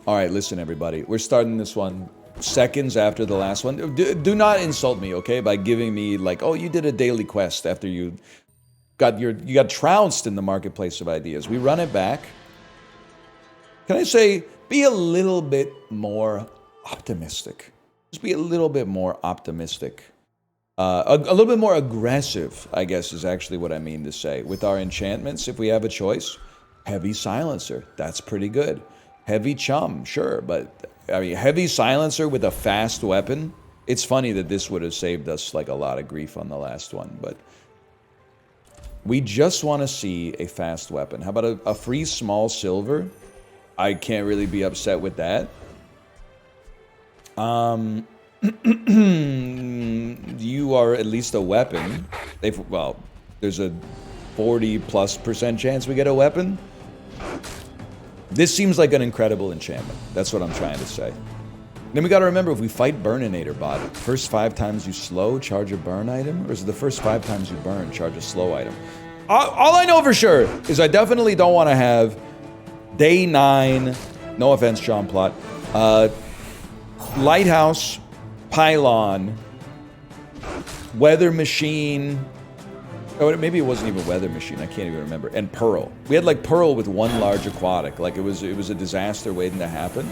All right, listen, everybody. We're starting this one seconds after the last one. Do not insult me, okay, by giving me like, oh, you did a daily quest after you got trounced in the marketplace of ideas. We run it back. Can I say, be a little bit more optimistic? Just be a little bit more optimistic. A little bit more aggressive, I guess, is actually what I mean to say. With our enchantments, if we have a choice, heavy silencer, that's pretty good. Heavy chum, sure, but I mean, heavy silencer with a fast weapon. It's funny that this would have saved us like a lot of grief on the last one, but we just want to see a fast weapon. How about a free small silver? I can't really be upset with that. You are at least a weapon. Well, there's a 40+% chance we get a weapon. This seems like an incredible enchantment. That's what I'm trying to say. Then we gotta remember, if we fight Burninator bot, first 5 times you slow, charge a burn item? Or is it the first 5 times you burn, charge a slow item? All I know for sure is I definitely don't want to have day 9, no offense, Sean Plot, Lighthouse, Pylon, Weather Machine, oh, maybe it wasn't even Weather Machine, I can't even remember, and Pearl. We had like Pearl with 1 large aquatic, like it was a disaster waiting to happen.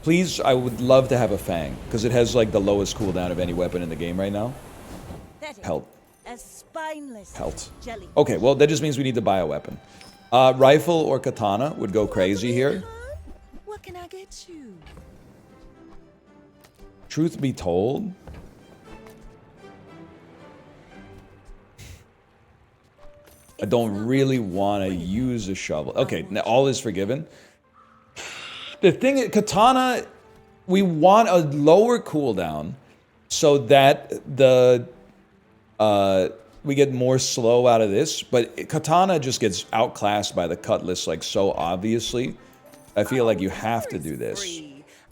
Please, I would love to have a Fang, because it has like the lowest cooldown of any weapon in the game right now. Help. Pelt. Okay, well, that just means we need to buy a weapon. Rifle or katana would go crazy here. What can I get you? Truth be told, I don't really want to use a shovel. Okay, now all is forgiven. The thing is, katana, we want a lower cooldown so that we get more slow out of this, but katana just gets outclassed by the cutlass like so obviously. I feel like you have to do this.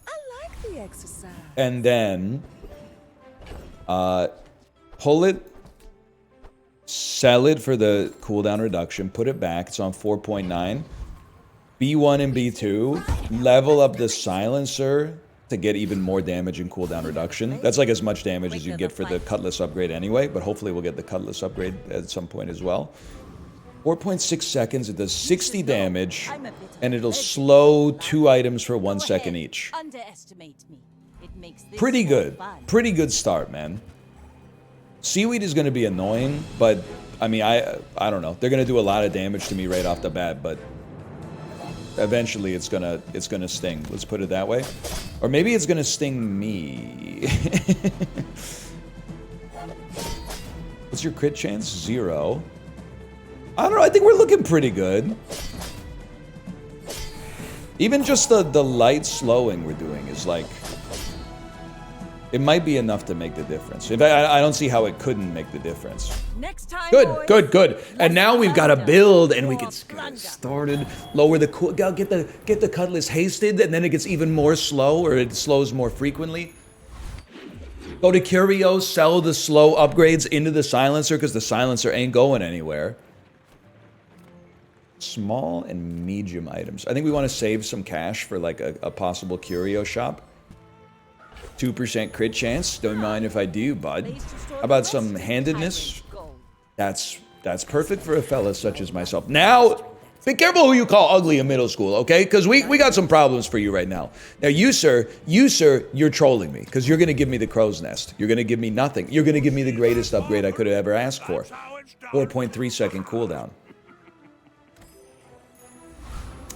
I like the exercise. And then pull it, sell it for the cooldown reduction, put it back, it's on 4.9. B1 and B2, level up the silencer to get even more damage and cooldown reduction. That's like as much damage as you get for the cutlass upgrade anyway, but hopefully we'll get the cutlass upgrade at some point as well. 4.6 seconds, it does 60 damage, and it'll slow 2 items for 1 second each. Pretty good. Pretty good start, man. Seaweed is going to be annoying, but, I mean, I don't know. They're going to do a lot of damage to me right off the bat, but eventually it's gonna sting. Let's put it that way. Or maybe it's gonna sting me. What's your crit chance? 0. I don't know, I think we're looking pretty good. Even just the light slowing we're doing is like, it might be enough to make the difference. In fact, I don't see how it couldn't make the difference. Next time, good, good, good. And now we've got a build, and we can get started. Lower the get the cutlass hasted, and then it gets even more slow, or it slows more frequently. Go to Curio, sell the slow upgrades into the silencer, because the silencer ain't going anywhere. Small and medium items. I think we want to save some cash for like a possible Curio shop. 2% crit chance. Don't mind if I do, bud. How about some handedness? That's perfect for a fella such as myself. Now, be careful who you call ugly in middle school, okay? Because we got some problems for you right now. Now, you, sir, you're trolling me. Because you're going to give me the crow's nest. You're going to give me nothing. You're going to give me the greatest upgrade I could have ever asked for. 4.3 second cooldown.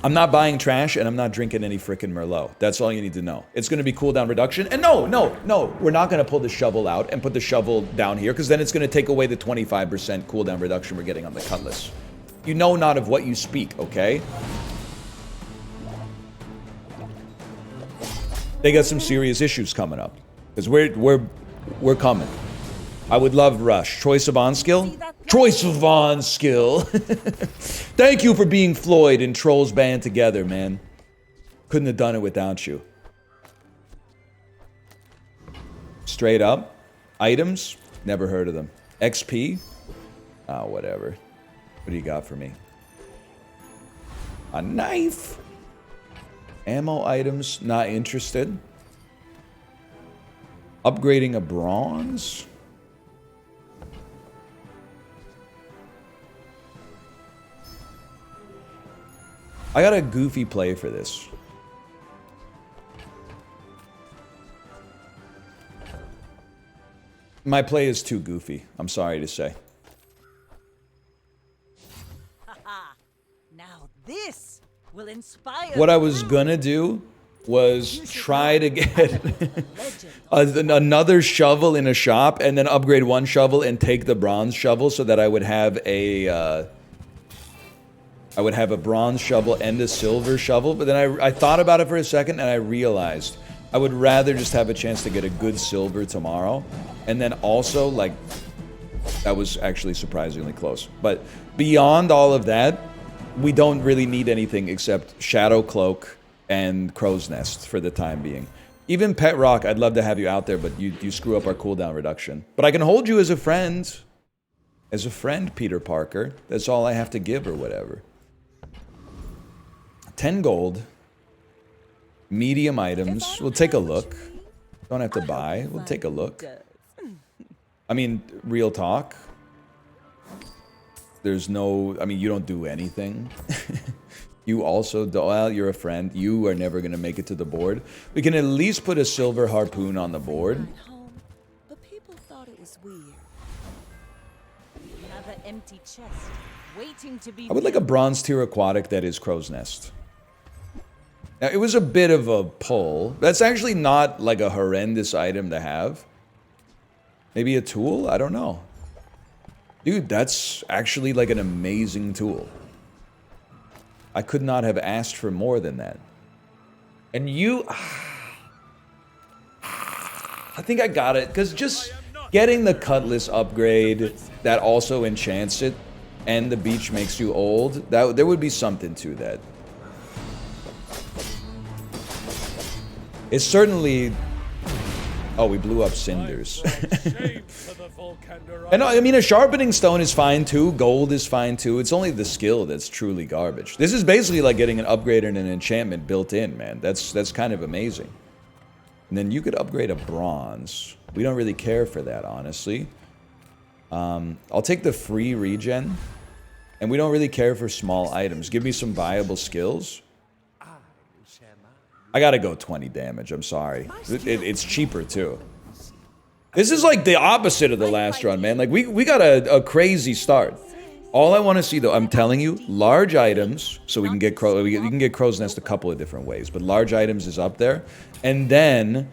I'm not buying trash, and I'm not drinking any frickin' Merlot. That's all you need to know. It's going to be cooldown reduction. And no, we're not going to pull the shovel out and put the shovel down here, because then it's going to take away the 25% cooldown reduction we're getting on the cutlass. You know not of what you speak, okay? They got some serious issues coming up, because we're coming. I would love Rush. Choice of on skill? Choice of on skill. Thank you for being Floyd and Trolls band together, man. Couldn't have done it without you. Straight up. Items? Never heard of them. XP? Oh, whatever. What do you got for me? A knife? Ammo items, not interested. Upgrading a bronze? I got a goofy play for this. My play is too goofy, I'm sorry to say. Now this will inspire. What I was gonna do was try to get another shovel in a shop and then upgrade one shovel and take the bronze shovel so that I would have a bronze shovel and a silver shovel. But then I thought about it for a second and I realized I would rather just have a chance to get a good silver tomorrow. And then also, like, that was actually surprisingly close. But beyond all of that, we don't really need anything except Shadow Cloak and Crow's Nest for the time being. Even Pet Rock, I'd love to have you out there, but you screw up our cooldown reduction. But I can hold you as a friend. As a friend, Peter Parker. That's all I have to give or whatever. 10 gold. Medium items. We'll take a look. Don't have to buy. We'll take a look. I mean, real talk. There's no... I mean, you don't do anything. You also... Well, you're a friend. You are never going to make it to the board. We can at least put a silver harpoon on the board. But people thought it was weird. Another empty chest waiting to be... I would like a bronze tier aquatic that is Crow's Nest. Now, it was a bit of a pull. That's actually not like a horrendous item to have. Maybe a tool? I don't know. Dude, that's actually like an amazing tool. I could not have asked for more than that. And you... I think I got it. Because just getting the Cutlass upgrade that also enchants it and the beach makes you old, there would be something to that. It's certainly... Oh, we blew up cinders. And I mean, a sharpening stone is fine too. Gold is fine too. It's only the skill that's truly garbage. This is basically like getting an upgrade and an enchantment built in, man. That's kind of amazing. And then you could upgrade a bronze. We don't really care for that, honestly. I'll take the free regen. And we don't really care for small items. Give me some viable skills. I gotta go 20 damage, I'm sorry. It's cheaper too. This is like the opposite of the last run, man. Like, we got a crazy start. All I want to see, though, I'm telling you, large items, so we can get you can get Crow's Nest a couple of different ways, but large items is up there. And then,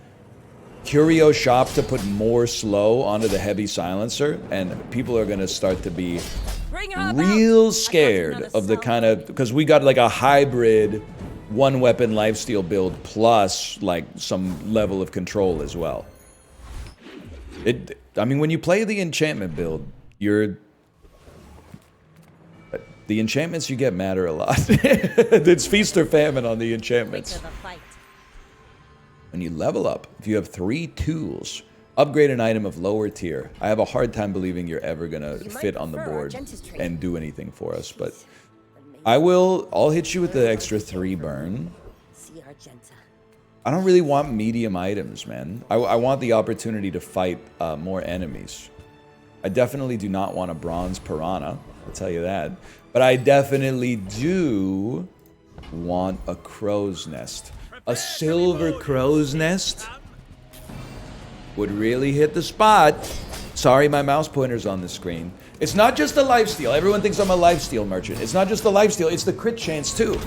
Curio Shop to put more slow onto the heavy silencer, and people are gonna start to be real scared of the kind of... Because we got like a hybrid... one weapon lifesteal build plus like some level of control as well. I mean, when you play the enchantment build, the enchantments you get matter a lot. It's feast or famine on the enchantments. When you level up, if you have 3 tools, upgrade an item of lower tier. I have a hard time believing you're ever gonna fit on the board and do anything for us, but I'll hit you with the extra 3 burn. I don't really want medium items, man. I want the opportunity to fight more enemies. I definitely do not want a bronze piranha, I'll tell you that. But I definitely do want a crow's nest. A silver crow's nest would really hit the spot. Sorry, my mouse pointer's on the screen. It's not just a lifesteal. Everyone thinks I'm a lifesteal merchant. It's not just the lifesteal, it's the crit chance too.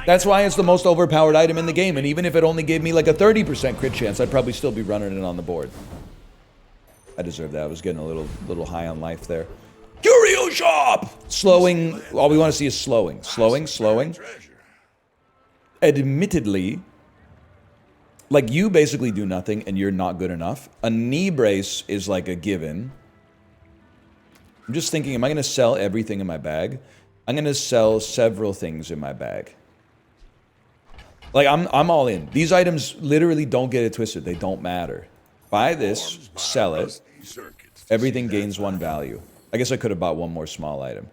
That's why it's the most overpowered item in the game, and even if it only gave me like a 30% crit chance, I'd probably still be running it on the board. I deserve that. I was getting a little high on life there. Curio Shop! Slowing. All we want to see is slowing. Slowing. Admittedly, like, you basically do nothing and you're not good enough. A knee brace is like a given. I'm just thinking, am I going to sell everything in my bag? I'm going to sell several things in my bag. Like, I'm all in. These items literally don't get it twisted. They don't matter. Buy this, sell it. Everything gains 1 value. I guess I could have bought 1 more small item.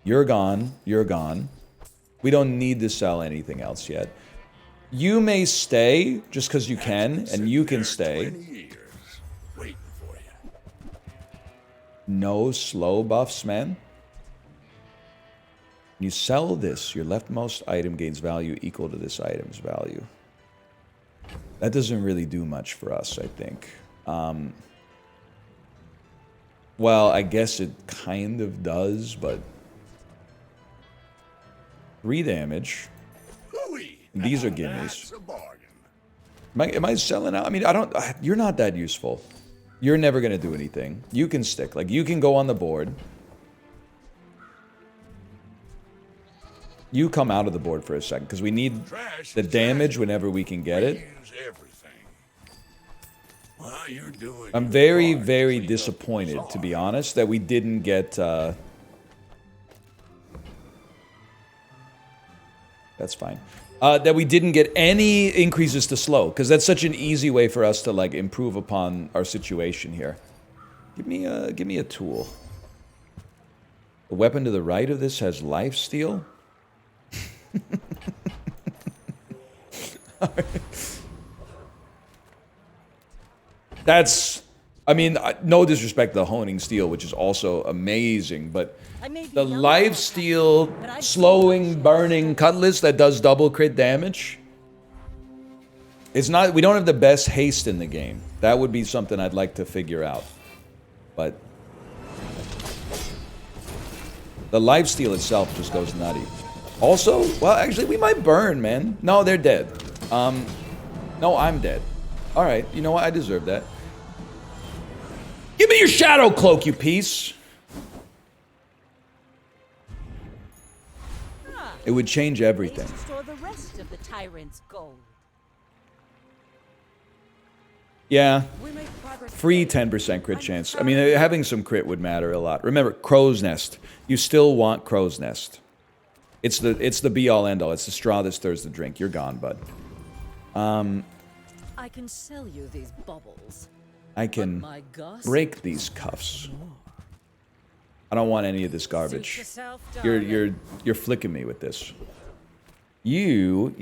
You're gone. You're gone. We don't need to sell anything else yet. You may stay just because you can, and you can stay. 20 years waiting for you. No slow buffs, man. You sell this, your leftmost item gains value equal to this item's value. That doesn't really do much for us, I think. Well, I guess it kind of does, but 3 damage. These are gimmies. That's a bargain. Am I selling out? I mean, I don't... You're not that useful. You're never going to do anything. You can stick. Like, you can go on the board. You come out of the board for a second, because we need the damage whenever we can get it. Well, you're doing I'm very, very disappointed, to be honest, that we didn't get... That's fine. That we didn't get any increases to slow, because that's such an easy way for us to, like, improve upon our situation here. Give me a tool. The weapon to the right of this has lifesteal. That's, I mean, no disrespect to the honing steel, which is also amazing, but the lifesteal slowing, burning cutlass that does double crit damage, it's not, we don't have the best haste in the game. That would be something I'd like to figure out. But the lifesteal itself just goes nutty. Also, well, actually, we might burn, man. No, they're dead. No, I'm dead. All right, you know what? I deserve that. Give me your shadow cloak, you piece. It would change everything. To store the rest of the tyrant's gold. Yeah. We make progress Free today. 10% crit chance. I mean, having some crit would matter a lot. Remember, Crow's Nest. You still want Crow's Nest. It's the be-all, end-all. It's the straw that stirs the drink. You're gone, bud. I can sell you these bubbles. I can My gossip break these cuffs. I don't want any of this garbage. yourself, You're flicking me with this. You.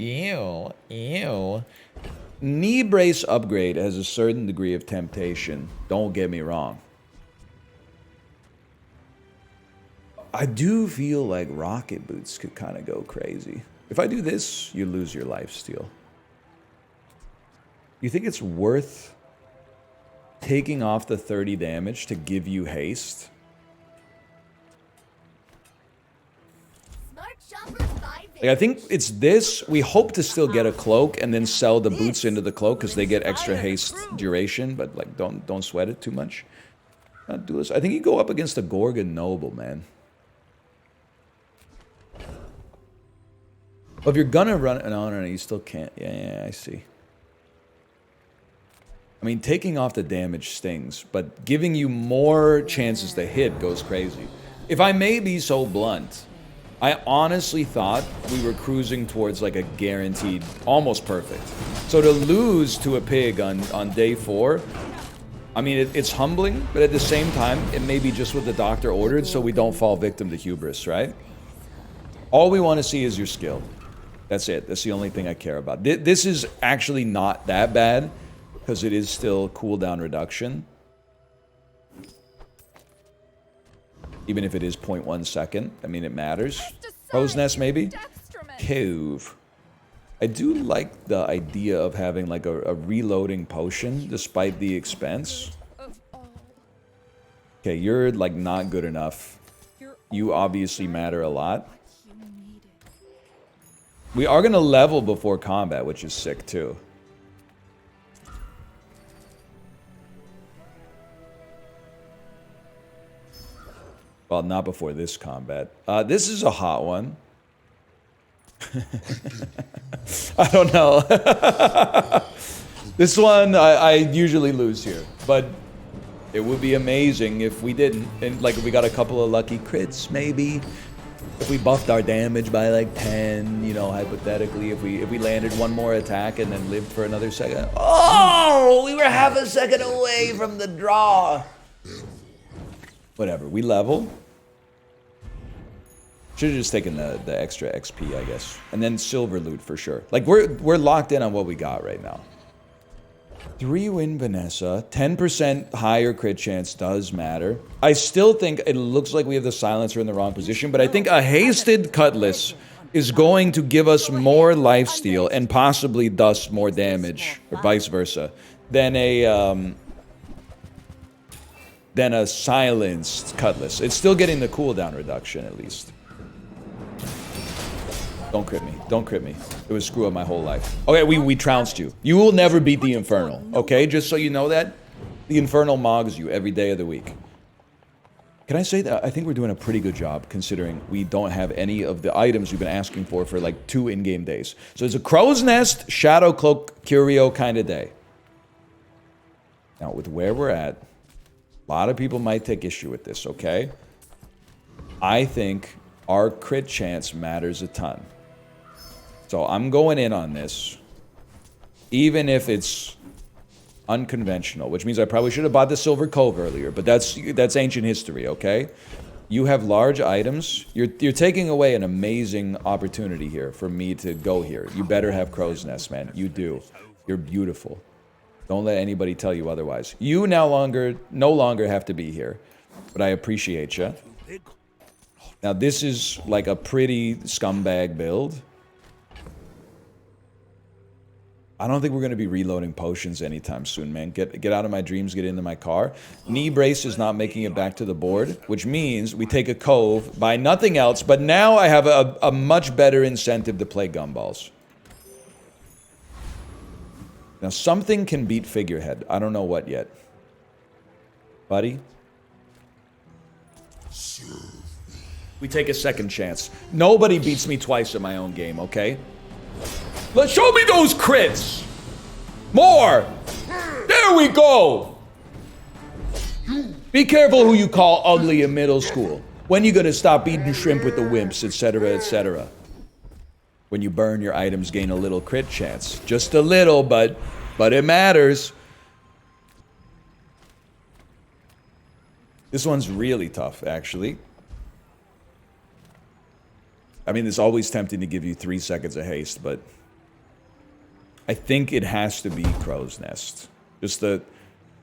Knee brace upgrade has a certain degree of temptation. Don't get me wrong. I do feel like rocket boots could kind of go crazy. If I do this, you lose your lifesteal. You think it's worth taking off the 30 damage to give you haste? Like, I think it's this. We hope to still get a cloak and then sell the boots into the cloak because they get extra haste duration, but like don't sweat it too much. Not do this. I think you go up against a Gorgon Noble, man. But if you're gonna run, no, you still can't. Yeah, I see. I mean, taking off the damage stings, but giving you more chances to hit goes crazy. If I may be so blunt, I honestly thought we were cruising towards like a guaranteed, almost perfect. So to lose to a pig on day 4, I mean, it's humbling, but at the same time, it may be just what the doctor ordered so we don't fall victim to hubris, right? All we want to see is your skill. That's it. That's the only thing I care about. This is actually not that bad, because it is still cooldown reduction. Even if it is 0.1 second. I mean, it matters. Crow's Nest, maybe? Cove. I do like the idea of having like a reloading potion, despite the expense. Okay, you're like not good enough. You obviously matter a lot. We are going to level before combat, which is sick too. Well, not before this combat. This is a hot one. I don't know. This one, I usually lose here. But it would be amazing if we didn't. And like, if we got a couple of lucky crits, maybe. If we buffed our damage by like 10, you know, hypothetically. If we landed one more attack and then lived for another second. Oh, we were half a second away from the draw. Whatever, we level. Should have just taken the extra XP, I guess. And then silver loot for sure. Like, we're locked in on what we got right now. 3-win Vanessa. 10% higher crit chance does matter. I still think it looks like we have the silencer in the wrong position, but I think a hasted cutlass is going to give us more lifesteal and possibly thus more damage, or vice versa, than a silenced cutlass. It's still getting the cooldown reduction at least. Don't crit me. Don't crit me. It would screw up my whole life. Okay, we trounced you. You will never beat the Infernal, okay? Just so you know that. The Infernal mogs you every day of the week. Can I say that I think we're doing a pretty good job considering we don't have any of the items we've been asking for like 2 in-game days. So it's a Crow's Nest, Shadow Cloak, Curio kind of day. Now, with where we're at, a lot of people might take issue with this, okay? I think our crit chance matters a ton. So I'm going in on this, even if it's unconventional, which means I probably should have bought the Silver Cove earlier, but that's ancient history, okay? You have large items. You're taking away an amazing opportunity here for me to go here. You better have Crow's Nest, man. You do. You're beautiful. Don't let anybody tell you otherwise. You no longer have to be here, but I appreciate you. Now this is like a pretty scumbag build. I don't think we're going to be reloading potions anytime soon, man. Get out of my dreams, get into my car. Knee brace is not making it back to the board, which means we take a cove, buy nothing else, but now I have a much better incentive to play gumballs. Now, something can beat Figurehead. I don't know what yet. Buddy? We take a second chance. Nobody beats me twice in my own game, okay? Let's show me those crits! More! There we go! Be careful who you call ugly in middle school. When you gonna stop eating shrimp with the wimps, etc., etc.? When you burn your items, gain a little crit chance. Just a little, but it matters. This one's really tough, actually. I mean, it's always tempting to give you 3 seconds of haste, but I think it has to be Crow's Nest. Just the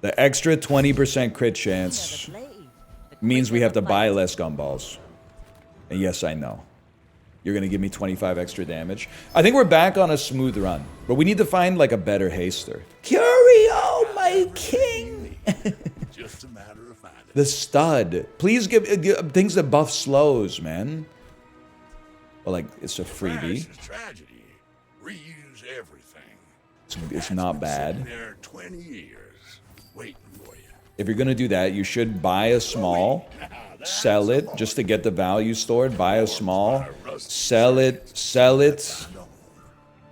extra 20% crit chance means we have to buy less gumballs. And yes, I know. You're going to give me 25 extra damage. I think we're back on a smooth run. But we need to find, like, a better haster. Curio, my king! Just a matter of finding. The stud. Please give things that buff slows, man. Well, like, it's a freebie. That's a tragedy. Reuse everything. It's not bad. Sitting there 20 years waiting for you. If you're going to do that, you should buy a small, sell it, just to get the value stored. Buy a small, sell it,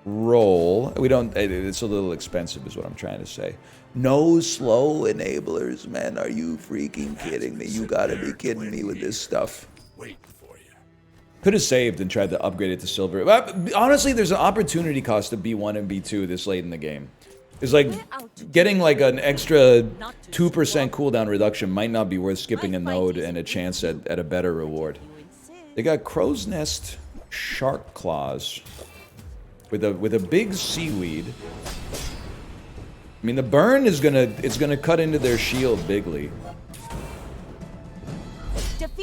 roll. We don't, it's a little expensive is what I'm trying to say. No slow enablers, man. Are you freaking kidding me? You gotta be kidding me with this stuff. Waiting for you. Could have saved and tried to upgrade it to silver. But honestly, there's an opportunity cost to B1 and B2 this late in the game. It's like getting like an extra 2% cooldown reduction might not be worth skipping a node and a chance at a better reward. They got Crow's Nest Shark Claws with a big seaweed. I mean, the burn is gonna cut into their shield bigly.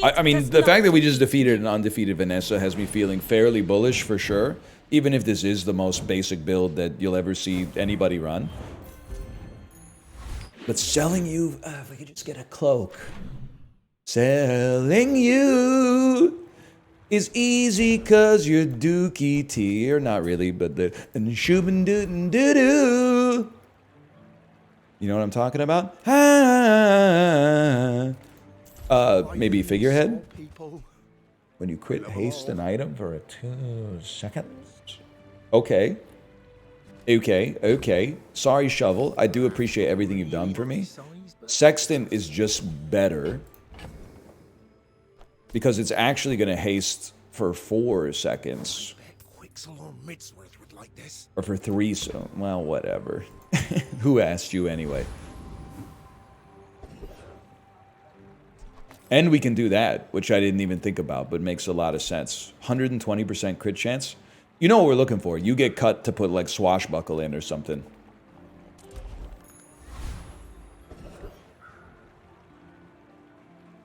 I mean, the fact that we just defeated an undefeated Vanessa has me feeling fairly bullish for sure. Even if this is the most basic build that you'll ever see anybody run. But selling you, if we could just get a cloak. Selling you is easy cause you're dookie tier. Not really, but the shoobin doo doo doo. You know what I'm talking about? Maybe Figurehead? When you crit haste an item for a 2 seconds. Okay. Okay. Sorry, Shovel. I do appreciate everything you've done for me. Sexton is just better. Because it's actually going to haste for 4 seconds. Or for 3, so... Well, whatever. Who asked you anyway? And we can do that, which I didn't even think about, but makes a lot of sense. 120% crit chance. You know what we're looking for. You get cut to put like swashbuckle in or something.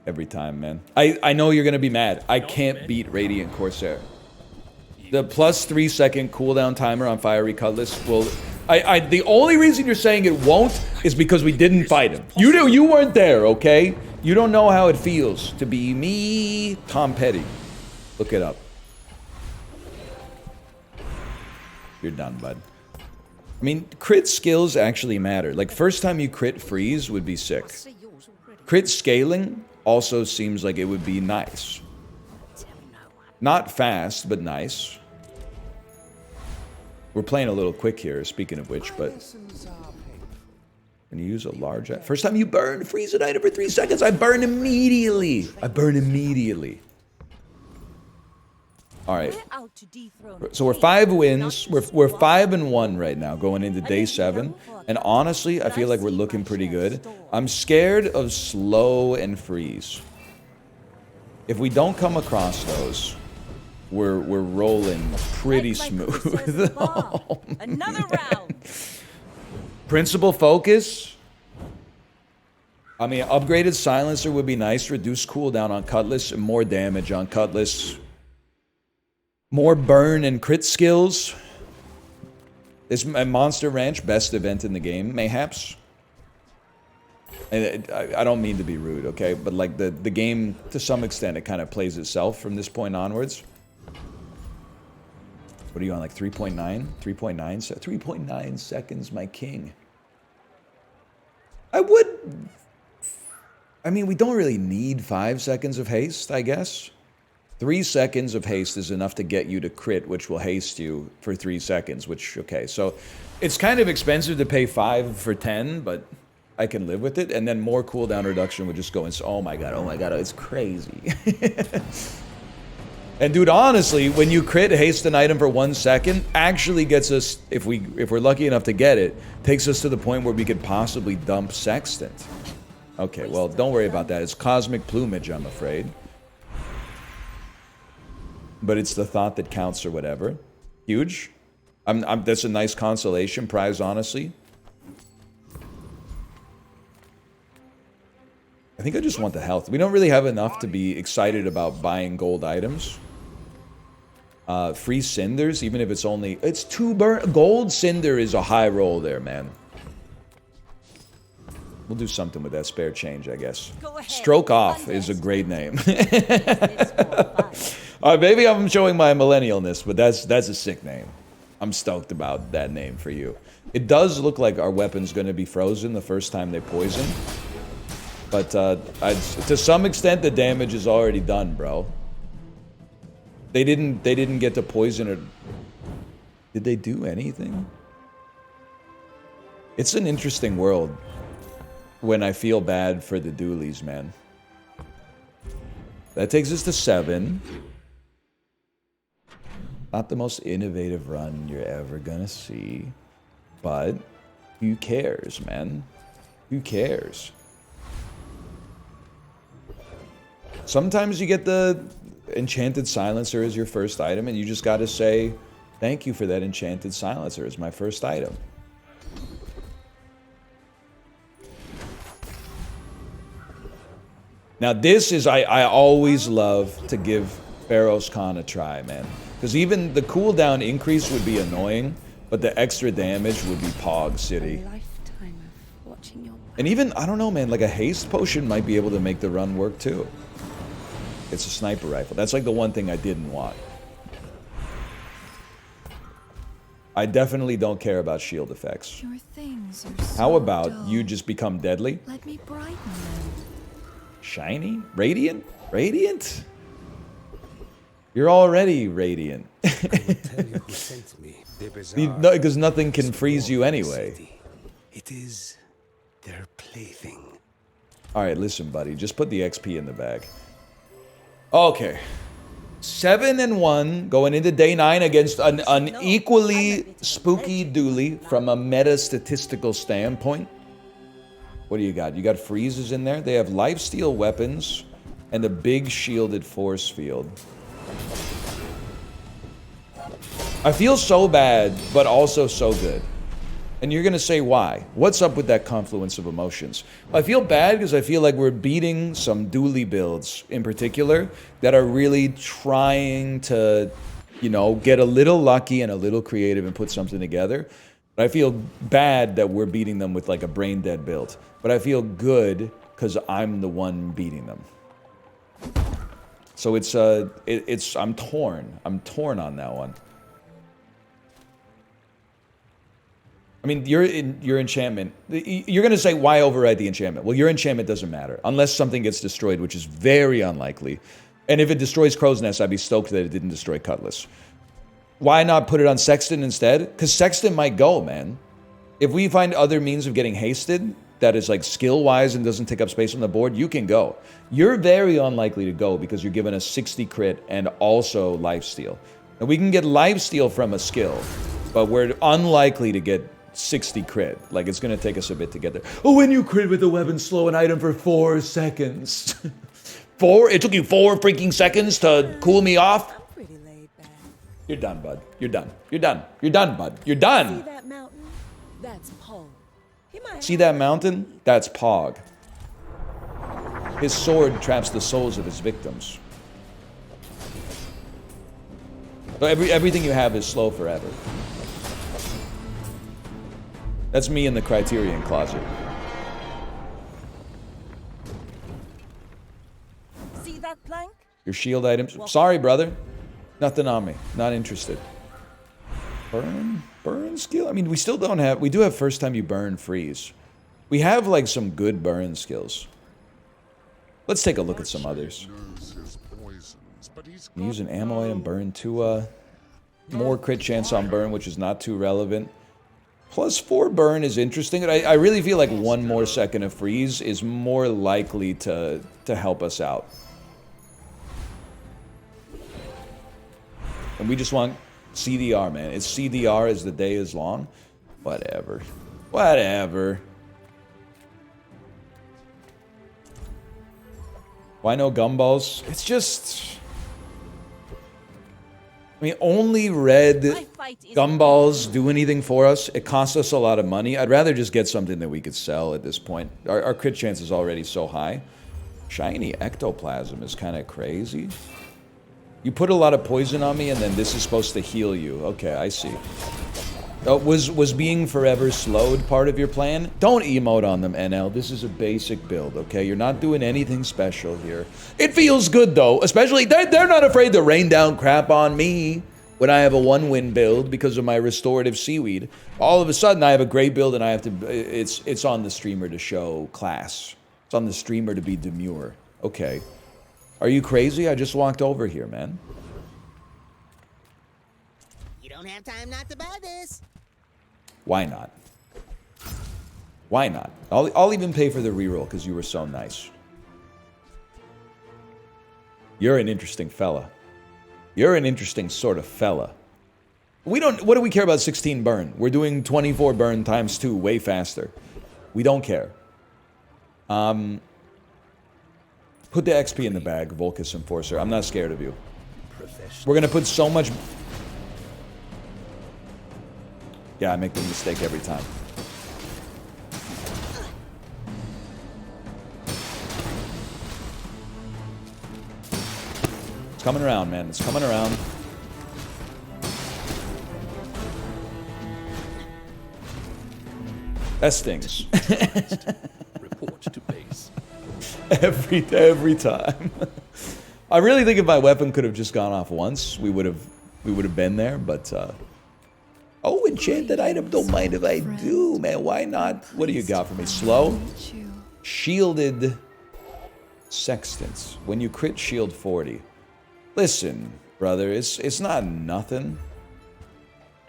Every time, man. I know you're going to be mad. I can't beat Radiant Corsair. The plus 3 second cooldown timer on Fiery Cutlass will... the only reason you're saying it won't is because we didn't fight him. You weren't there, okay? You don't know how it feels to be me, Tom Petty. Look it up. You're done, bud. I mean, crit skills actually matter. Like, first time you crit freeze would be sick. Crit scaling also seems like it would be nice. Not fast, but nice. We're playing a little quick here, speaking of which, but... When you use a large... First time you burn, freeze an item for 3 seconds, I burn immediately! I burn immediately. Alright. So we're 5 wins. We're 5-1 right now, going into day 7. And honestly, I feel like we're looking pretty good. I'm scared of slow and freeze. If we don't come across those, we're rolling pretty smooth. Oh, another round. Principal focus. I mean, upgraded silencer would be nice. Reduce cooldown on Cutlass and more damage on Cutlass. More burn and crit skills. Is Monster Ranch best event in the game, mayhaps? And I don't mean to be rude, okay? But like the game, to some extent, it kind of plays itself from this point onwards. What are you on, like 3.9? 3.9 seconds, my king. I mean, we don't really need 5 seconds of haste, I guess. 3 seconds of haste is enough to get you to crit, which will haste you for 3 seconds, which, okay. So it's kind of expensive to pay 5 for 10, but I can live with it. And then more cooldown reduction would just go in. Oh my god, it's crazy. And dude, honestly, when you crit haste an item for 1 second, actually gets us, if we're lucky enough to get it, takes us to the point where we could possibly dump Sextant. Okay, well, don't worry about that. It's cosmic plumage, I'm afraid. But it's the thought that counts or whatever. Huge. That's a nice consolation prize, honestly. I think I just want the health. We don't really have enough to be excited about buying gold items. Free cinders, even if it's only... It's 2 burn... Gold cinder is a high roll there, man. We'll do something with that spare change, I guess. Stroke Off is a great name. Maybe I'm showing my millennialness, but that's a sick name. I'm stoked about that name for you. It does look like our weapon's going to be frozen the first time they poison. But to some extent, the damage is already done, bro. They didn't get to poison it. Did they do anything? It's an interesting world when I feel bad for the doolies, man. That takes us to 7. Not the most innovative run you're ever gonna see. But who cares, man? Who cares? Sometimes you get the Enchanted Silencer as your first item, and you just gotta say, thank you for that Enchanted Silencer as my first item. Now this is, I always love to give Pharaoh's Khan a try, man. Because even the cooldown increase would be annoying, but the extra damage would be Pog City. And even, I don't know, man, like a haste potion might be able to make the run work too. It's a sniper rifle. That's like the one thing I didn't want. I definitely don't care about shield effects. Your things are so How about dull. you just become deadly? Let me brighten them. Shiny? Radiant? Radiant? You're already radiant. Because nothing can freeze you anyway. It is their plaything. Alright, listen, buddy. Just put the XP in the bag. Okay. 7-1 going into day 9 against an equally spooky dually from a meta-statistical standpoint. What do you got? You got freezes in there. They have lifesteal weapons. and a big shielded force field. I feel so bad, but also so good. And you're gonna say why? What's up with that confluence of emotions? I feel bad because I feel like we're beating some dually builds in particular that are really trying to, you know, get a little lucky and a little creative and put something together. But I feel bad that we're beating them with like a brain dead build. But I feel good because I'm the one beating them. So I'm torn. I'm torn on that one. I mean, your enchantment, you're going to say, why override the enchantment? Well, your enchantment doesn't matter, unless something gets destroyed, which is very unlikely. And if it destroys Crow's Nest, I'd be stoked that it didn't destroy Cutlass. Why not put it on Sexton instead? Because Sexton might go, man. If we find other means of getting hasted, that is like skill-wise and doesn't take up space on the board, you can go. You're very unlikely to go because you're given a 60 crit and also lifesteal. Now, we can get lifesteal from a skill, but we're unlikely to get 60 crit. Like, it's going to take us a bit to get there. Oh, when you crit with a weapon, slow an item for 4 seconds. 4? It took you 4 freaking seconds to cool me off? I'm pretty laid back. You're done, bud. You're done. You're done. You're done, bud. You're done. See that mountain? That's Paul. He might See that mountain? That's Pog. His sword traps the souls of his victims. So everything you have is slow forever. That's me in the Criterion closet. See that plank? Your shield items. Sorry, brother. Nothing on me. Not interested. Burn skill? I mean, we still don't have... We do have first time you burn freeze. We have, like, some good burn skills. Let's take a look at some others. Use an ammo item, burn 2, more crit chance on burn, which is not too relevant. Plus 4 burn is interesting. I really feel like 1 more second of freeze is more likely to help us out. And we just want CDR, man. It's CDR as the day is long. Whatever. Whatever. Why no gumballs? It's just... I mean, only red gumballs do anything for us. It costs us a lot of money. I'd rather just get something that we could sell at this point. Our crit chance is already so high. Shiny ectoplasm is kind of crazy. You put a lot of poison on me, and then this is supposed to heal you. Okay, I see. Was being forever slowed part of your plan? Don't emote on them, NL. This is a basic build, okay? You're not doing anything special here. It feels good, though. Especially, they're not afraid to rain down crap on me when I have a 1-win build because of my restorative seaweed. All of a sudden, I have a great build, and I have to... It's on the streamer to show class. It's on the streamer to be demure. Okay. Are you crazy? I just walked over here, man. You don't have time not to buy this. Why not? Why not? I'll even pay for the reroll because you were so nice. You're an interesting fella. You're an interesting sort of fella. We don't... What do we care about 16 burn? We're doing 24 burn times 2 way faster. We don't care. Put the XP in the bag, Volcus Enforcer. I'm not scared of you. We're gonna put so much... Yeah, I make the mistake every time. It's coming around, man. It's coming around. That stings. Report to base. every time. I really think if my weapon could have just gone off once, we would have been there, but oh, enchanted item, don't mind if I do, man. Why not? What do you got for me? Slow? Shielded sextants. When you crit shield 40. Listen, brother, it's not nothing.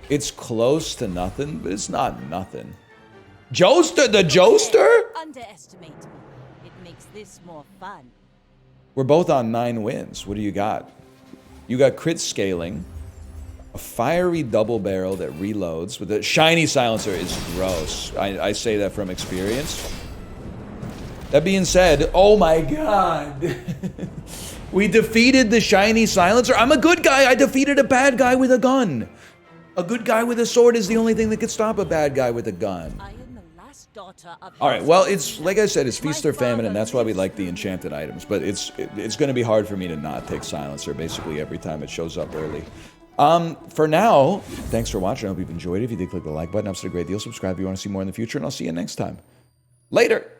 It's close to nothing, but it's not nothing. Joester, the Joester? Underestimate me. It makes this more fun. We're both on 9 wins. What do you got? You got crit scaling. A fiery double barrel that reloads with a shiny silencer is gross. I say that from experience. That being said, oh my god. We defeated the shiny silencer. I'm a good guy. I defeated a bad guy with a gun. A good guy with a sword is the only thing that could stop a bad guy with a gun. I am the last daughter of All right, well, it's like I said, it's feast or famine, and that's why we like the enchanted items. But it's going to be hard for me to not take silencer basically every time it shows up early. For now, thanks for watching. I hope you've enjoyed it. If you did, click the like button. Helps it a great deal. Subscribe if you want to see more in the future, and I'll see you next time. Later.